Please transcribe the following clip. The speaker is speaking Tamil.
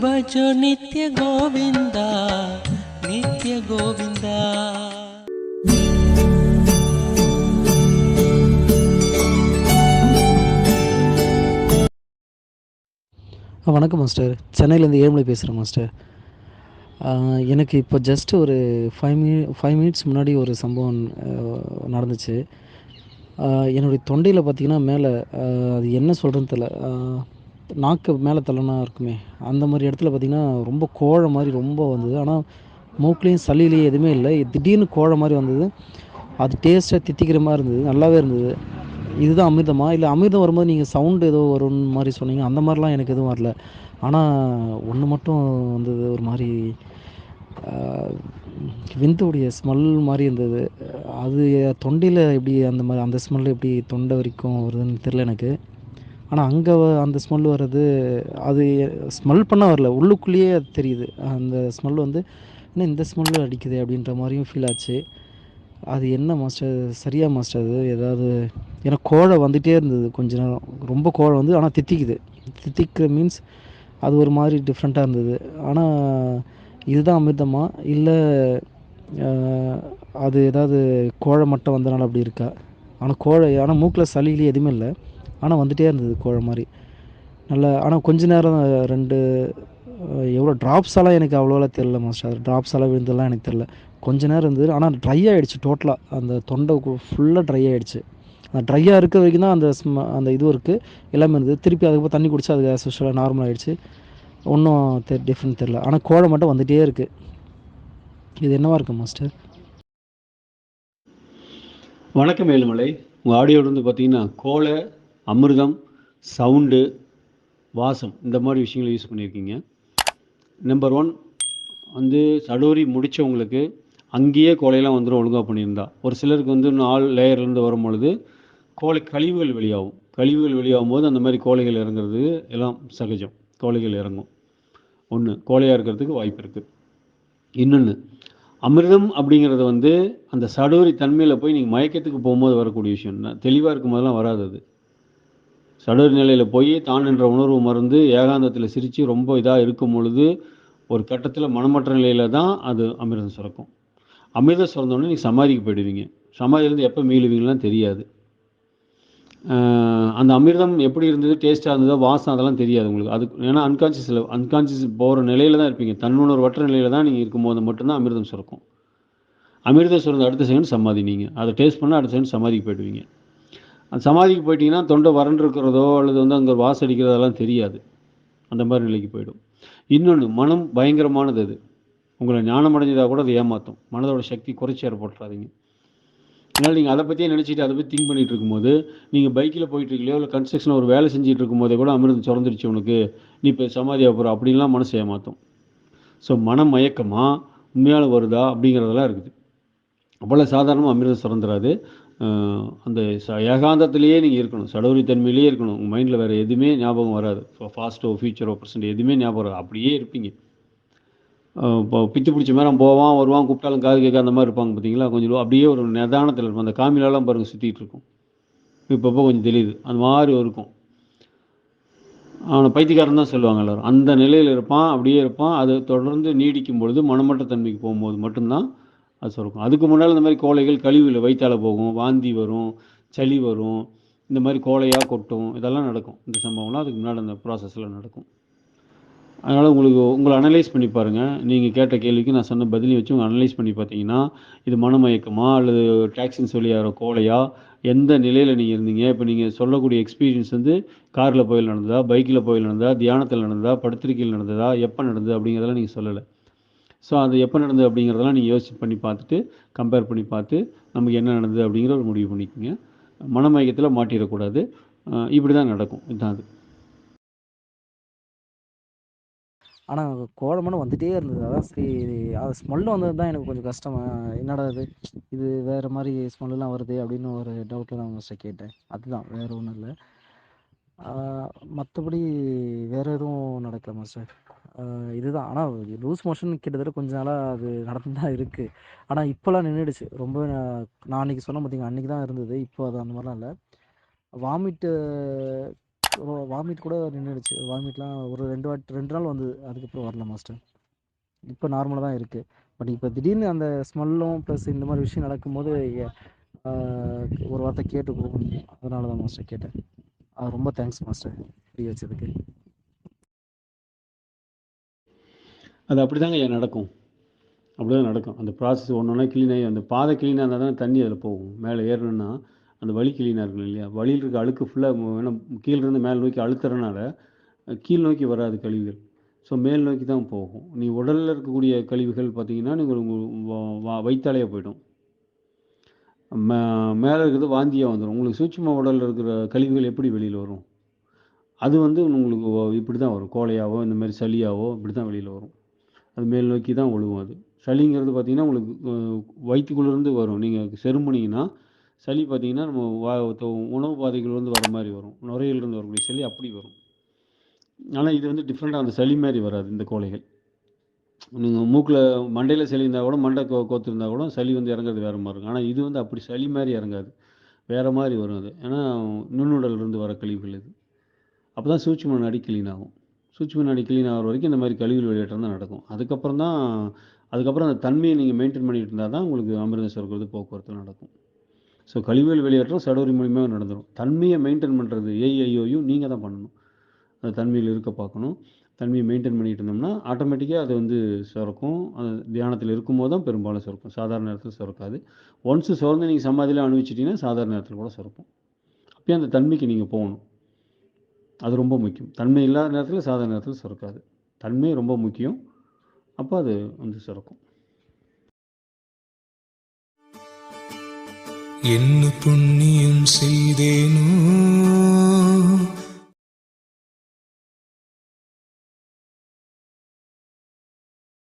भजो नित्य गोविंदा नित्य गोविंदा. வணக்கம் மாஸ்டர். சென்னையிலேருந்து ஏழுமலை பேசுகிறேன் மாஸ்டர். எனக்கு இப்போ ஜஸ்ட் ஒரு 5 மினிட்ஸ் முன்னாடி ஒரு சம்பவம் நடந்துச்சு. என்னுடைய தொண்டையில் பார்த்திங்கன்னா மேலே அது என்ன சொல்கிறதுன்னு தெரில, நாக்கு மேலே தள்ளனா இருக்குமே அந்த மாதிரி இடத்துல பார்த்திங்கன்னா ரொம்ப கோழை மாதிரி ரொம்ப வந்தது. ஆனால் மூக்குலேயும் சளியிலையும் எதுவுமே இல்லை. திடீர்னு கோழை மாதிரி வந்தது. அது டேஸ்ட்டாக தித்திக்கிற மாதிரி இருந்தது, நல்லாவே இருந்தது. இதுதான் அமிர்தமா? இல்லை அமிர்தம் வரும்போது நீங்கள் சவுண்டு ஏதோ வரும்னு மாதிரி சொன்னீங்க, அந்த மாதிரிலாம் எனக்கு எதுவும் வரல. ஆனால் ஒன்று மட்டும் வந்தது, ஒரு மாதிரி விந்துடைய ஸ்மெல் மாதிரி இருந்தது. அது தொண்டையில் எப்படி அந்த மாதிரி அந்த ஸ்மெல் எப்படி தொண்டை வரைக்கும் வருதுன்னு தெரில எனக்கு. ஆனால் அங்கே அந்த ஸ்மெல் வர்றது, அது ஸ்மெல் பண்ண வரல, உள்ளுக்குள்ளேயே அது தெரியுது. அந்த ஸ்மெல் வந்து என்ன இந்த ஸ்மெல்லு அடிக்குது அப்படின்ற மாதிரியும் ஃபீல் ஆச்சு. அது என்ன மாஸ்டர் சரியா மாஸ்டர்? அது ஏதாவது, ஏன்னா கோழை வந்துகிட்டே இருந்தது கொஞ்ச நேரம், ரொம்ப கோழை வந்து ஆனால் தித்திக்குது. தித்திக்க மீன்ஸ் அது ஒரு மாதிரி டிஃப்ரெண்ட்டாக இருந்தது. ஆனால் இதுதான் அமிர்தமா இல்லை அது ஏதாவது கோழை மட்டும் வந்தனால அப்படி இருக்கா? ஆனால் கோழை, ஆனால் மூக்கில் சளியிலே எதுவுமே இல்லை, ஆனால் வந்துகிட்டே இருந்தது கோழை மாதிரி நல்லா. ஆனால் கொஞ்ச நேரம் 2 எவ்வளோ ட்ராப்ஸெல்லாம் எனக்கு அவ்வளோலாம் தெரில மாஸ்டர். ட்ராப்ஸெல்லாம் விழுந்தெல்லாம் எனக்கு தெரில. கொஞ்ச நேரம் இருந்தது, ஆனால் ட்ரை ஆகிடுச்சு டோட்டலாக. அந்த தொண்டை ஃபுல்லாக ட்ரை ஆகிடுச்சு. அந்த ட்ரையாக இருக்க வரைக்கும் தான் அந்த இதுவும் இருக்குது, எல்லாமே இருந்தது. திருப்பி அதுக்கப்புறம் தண்ணி குடிச்சு அது ஆஸ் யூஷுவலாக நார்மல் ஆகிடுச்சு. ஒன்றும் டிஃப்ரெண்ட் தெரில. ஆனால் கோழை மட்டும் வந்துகிட்டே இருக்குது. இது என்னவா இருக்குது மாஸ்டர்? வணக்கம் ஏழுமலை. உங்கள் ஆடியோவில் வந்து பார்த்தீங்கன்னா கோலை, அமிர்தம், சவுண்டு, வாசம் இந்த மாதிரி விஷயங்களை யூஸ் பண்ணியிருக்கீங்க. நம்பர் 1 வந்து சடோரி முடித்தவங்களுக்கு அங்கேயே கோலையெல்லாம் வந்துடும் ஒழுங்காக பண்ணியிருந்தா. ஒரு சிலருக்கு வந்து 4 லேயர்லேருந்து வரும்பொழுது கோலை கழிவுகள் வெளியாகும். கழிவுகள் வெளியாகும் போது அந்த மாதிரி கோலைகள் இறங்குறது எல்லாம் சகஜம். கோலைகள் இறங்கும். ஒன்று கோலையாக இருக்கிறதுக்கு வாய்ப்பு இருக்குது. இன்னொன்று அமிர்தம் அப்படிங்கிறது வந்து அந்த சடோரி தன்மையில் போய் நீங்கள் மயக்கத்துக்கு போகும்போது வரக்கூடிய விஷயம். தெளிவாக இருக்கும் போதெல்லாம் வராது. அது சடோரி நிலையில் போய் தான் என்ற உணர்வு மறந்து ஏகாந்தத்தில் சிரித்து ரொம்ப இதாக இருக்கும் பொழுது ஒரு கட்டத்தில் மனமற்ற நிலையில் தான் அது அமிர்தம் சுரக்கும். அமிர்தம் சுரந்தோடனே நீங்கள் சமாதிக்கு போயிடுவீங்க. சமாதியிலேருந்து எப்போ மீளுவீங்கலாம் தெரியாது. அந்த அமிர்தம் எப்படி இருந்தது, டேஸ்ட்டாக இருந்ததோ, வாசம் அதெல்லாம் தெரியாது உங்களுக்கு. அது ஏன்னா அன்கான்சியஸ் போகிற நிலையில் தான் இருப்பீங்க. தன்னுணர்வற்ற நிலையில் தான் நீங்கள் இருக்கும்போது மட்டும்தான் அமிர்தம் சுரக்கும். அமிர்தம் சுரந்த அடுத்த செகண்ட் சமாதி. நீங்கள் அதை டேஸ்ட் பண்ணால் அடுத்த செகண்ட் சமாதிக்கு போயிடுவீங்க. அந்த சமாதிக்கு போயிட்டீங்கன்னா தொண்டை வறண்டு இருக்கிறதோ அல்லது வந்து அங்கே வாசம் அடிக்கிறதெல்லாம் தெரியாது. அந்த மாதிரி நிலைக்கு போயிடும். இன்னொன்று, மனம் பயங்கரமானது. அது உங்களை ஞானம் அடைஞ்சதாக கூட அது ஏமாற்றும். மனதோட சக்தி குறைச்சி ஏற்பட்டுறாதீங்க. அதனால் நீங்கள் அதை பற்றியே நினச்சிட்டு அதை பற்றி திங்க் பண்ணிகிட்டு இருக்கும்போது, நீங்கள் பைக்கில் போயிட்டுருக்கலையோ இல்லை கன்ஸ்ட்ரக்ஷனில் ஒரு வேலை செஞ்சுட்டு இருக்கும்போதே கூட அமிர்தம் சுரந்துருச்சு உனக்கு, நீ இப்போ சமாதியாக போகிற அப்படின்லாம் மனசு ஏமாற்றும். ஸோ மனம் மயக்கமாக உண்மையால் வருதா அப்படிங்கிறதெல்லாம் இருக்குது. அப்போல்லாம் சாதாரணமாக அமிர்தம் சுரந்துராது. அந்த ஏகாந்தத்திலேயே நீங்கள் இருக்கணும், சடோரி தன்மையிலேயே இருக்கணும். உங்கள் மைண்டில் வேறு எதுவுமே ஞாபகம் வராது. ஃபாஸ்ட்டோ ஃபியூச்சரோ ப்ரெசென்ட் எதுவுமே ஞாபகம் வராது. அப்படியே இருப்பீங்க. இப்போ பித்து பிடிச்ச மாதிரி போவான் வருவான், கூப்பிட்டாலும் காது கேட்க அந்த மாதிரி இருப்பாங்க பார்த்தீங்களா, கொஞ்சம் அப்படியே ஒரு நிதானத்தில் இருக்கும். அந்த காமிலெலாம் பாருங்கள் சுற்றிட்டு இருக்கும். இப்போ கொஞ்சம் தெரியுது அந்த மாதிரி இருக்கும். அவனை பைத்தியக்காரன் தான் சொல்லுவாங்க எல்லோரும். அந்த நிலையில் இருப்பான், அப்படியே இருப்பான். அது தொடர்ந்து நீடிக்கும் பொழுது மனமற்ற தன்மைக்கு போகும்போது மட்டும்தான் அது சுரக்கும். அதுக்கு முன்னால் இந்த மாதிரி கோழைகள் கழிவில் வயிற்றால் போகும், வாந்தி வரும், சளி வரும், இந்த மாதிரி கோழையாக கொட்டும், இதெல்லாம் நடக்கும். இந்த சம்பவம்லாம் அதுக்கு முன்னாடி அந்த ப்ராசஸில் நடக்கும். அதனால் உங்களை அனலைஸ் பண்ணி பாருங்கள். நீங்கள் கேட்ட கேள்விக்கு நான் சொன்ன பதிலையும் வச்சு உங்கள் அனலைஸ் பண்ணி பார்த்தீங்கன்னா, இது மனமயக்கமா அல்லது டாக்ஸின்ஸ் வெளியாகிற கோழையா, எந்த நிலையில் நீங்கள் இருந்தீங்க, இப்போ நீங்கள் சொல்லக்கூடிய எக்ஸ்பீரியன்ஸ் வந்து காரில் போயில் நடந்ததா, பைக்கில் போயில் நடந்ததா, தியானத்தில் நடந்ததா, படுத்திருக்கையில் நடந்ததா, எப்போ நடந்தது அப்படிங்கிறதெல்லாம் நீங்கள் சொல்லலை. ஸோ அது எப்போ நடந்தது அப்படிங்கிறதெல்லாம் நீங்கள் யோசிச்சு பண்ணி பார்த்துட்டு, கம்பேர் பண்ணி பார்த்து நமக்கு என்ன நடந்தது அப்படிங்கிற ஒரு முடிவு பண்ணிக்கோங்க. மனமயக்கத்தில் மாட்டிடக்கூடாது. இப்படி தான் நடக்கும். இதுதான் அது. ஆனால் கோழை மட்டும் வந்துகிட்டே இருந்தது. அதான் சரி, அது ஸ்மெல்லு வந்தது தான் எனக்கு கொஞ்சம் கஷ்டமாக. என்னடா இது வேறு மாதிரி ஸ்மெல்லாம் வருது அப்படின்னு ஒரு டவுட்டில் தான் மாஸ்டர் கேட்டேன். அதுதான், வேறு ஒன்றும் இல்லை. மற்றபடி வேறு எதுவும் நடக்கல மாஸ்டர். இதுதான். ஆனால் லூஸ் மோஷன் கிட்டத்தட்ட கொஞ்ச நாளாக அது நடந்து தான் இருக்குது. ஆனால் இப்போலாம் நின்றுடுச்சு. ரொம்ப நான் அன்றைக்கி சொன்னேன் பார்த்தீங்க, அன்றைக்கி தான் இருந்தது. இப்போ அது அந்த மாதிரிலாம் இல்லை. வாமிட்டு வாமிட் கூட நின்றுடுச்சு. வாமிட்லாம் ஒரு 2 நாள் வந்தது. அதுக்கப்புறம் வரல மாஸ்டர். இப்போ நார்மலாக தான் இருக்குது. பட் இப்போ திடீர்னு அந்த ஸ்மெல்லும் ப்ளஸ் இந்த மாதிரி விஷயம் நடக்கும்போது ஆ, ஒரு வார்த்தை கேட்டுக்குவோம். அதனால தான் மாஸ்டர் கேட்டேன். ரொம்ப தேங்க்ஸ் மாஸ்டர் ஃப்ரீ வச்சதுக்கு. அது அப்படிதாங்க ஐயா நடக்கும். அப்படிதான் நடக்கும். அந்த ப்ராசஸ் ஒன்னொன்னா க்ளீன் ஆகி அந்த பாதை க்ளீனாக இருந்தால் தானே தண்ணி அதில் போகும். மேலே ஏறணும்னா அந்த வழி க்ளீனாக இருக்கணும் இல்லையா? வழியில் இருக்க அழுக்கு ஃபுல்லாக ஏன்னா கீழேருந்து மேலே நோக்கி அழுத்துறனால கீழ் நோக்கி வராது கழிவுகள். ஸோ மேல் நோக்கி தான் போகும். நீ உடலில் இருக்கக்கூடிய கழிவுகள் பார்த்தீங்கன்னா, நீங்கள் வயித்தாலேயே போயிடும். மேலே இருக்கிறது வாந்தியாக வந்துடும். உங்களுக்கு சூட்சும உடலில் இருக்கிற கழிவுகள் எப்படி வெளியில் வரும்? அது வந்து உங்களுக்கு இப்படி தான் வரும். கோழையாவோ இந்த மாதிரி சளியாவோ இப்படி தான் வெளியில் வரும். அது மேல் நோக்கி தான் ஒழுகும் அது. சளிங்கிறது பார்த்தீங்கன்னா, உங்களுக்கு வயித்துக்குள்ளேருந்து வரும். நீங்கள் செரும்புனீங்கன்னா, சளி பார்த்தீங்கன்னா, நம்ம உணவு பாதைகள்லேருந்து வர மாரி வரும். நுரையீரலிருந்து வரக்கூடிய சளி அப்படி வரும். ஆனா இது வந்து டிஃப்ரெண்ட்டா அந்த சளி மாரி வராது இந்த கோழைகள். நீங்க மூக்குல மண்டையில சளி இருந்தா கூட, மண்டை கோத்திருந்தா கூட சளி வந்து இறங்குறது வேற மாரி இருக்கும். ஆனா இது வந்து அப்படி சளி மாரி இறங்காது. வேற மாரி வரும் அது. ஏன்னா நுண்ணுடல்லேருந்து வர கழிவுகள் இது. அப்பதான் சூட்சும நாடி கிளீன் ஆகும். சூட்சும நாடி கிளீன் ஆகுற வரைக்கும் இந்த மாரி கழிவுகள் வெளியேற்றம் தான் நடக்கும். அதுக்கப்புறம் அந்த தன்மையை நீங்க மெயின்டெயின் பண்ணிட்டு இருந்தா தான் உங்களுக்கு அமிர்தம் சுரக்கிறது, போக்குவரத்து நடக்கும். ஸோ கழிவுகள் வெளியேற்றம் சடோரி மூலியமா நடந்துரும். தன்மையை மெயின்டெயின் பண்றது ஏஐஓயு நீங்க தான் பண்ணணும். அந்த தன்மையில் இருக்க பார்க்கணும். தன்மையை மெயின்டெயின் பண்ணிட்டு இருந்தோம்னா, ஆட்டோமேட்டிக்கா அது வந்து சுரக்கும். அது தியானத்தில இருக்கும்போது தான் பெரும்பாலும் சுரக்கும். சாதாரண நேரத்தில சுரக்காது. ஒன்ஸ் சுரந்து நீங்க சமாதியில அனுபவிச்சுட்டீங்கன்னா, சாதாரண நேரத்தில கூட சுரக்கும். அப்பயும் அந்த தன்மைக்கு நீங்க போகணும். அது ரொம்ப முக்கியம். தன்மை இல்லாத நேரத்தில சாதாரண நேரத்தில சுரக்காது. தன்மை ரொம்ப முக்கியம். அப்ப அது வந்து சுரக்கும். என்ன புண்ணியம் செய்தேனோ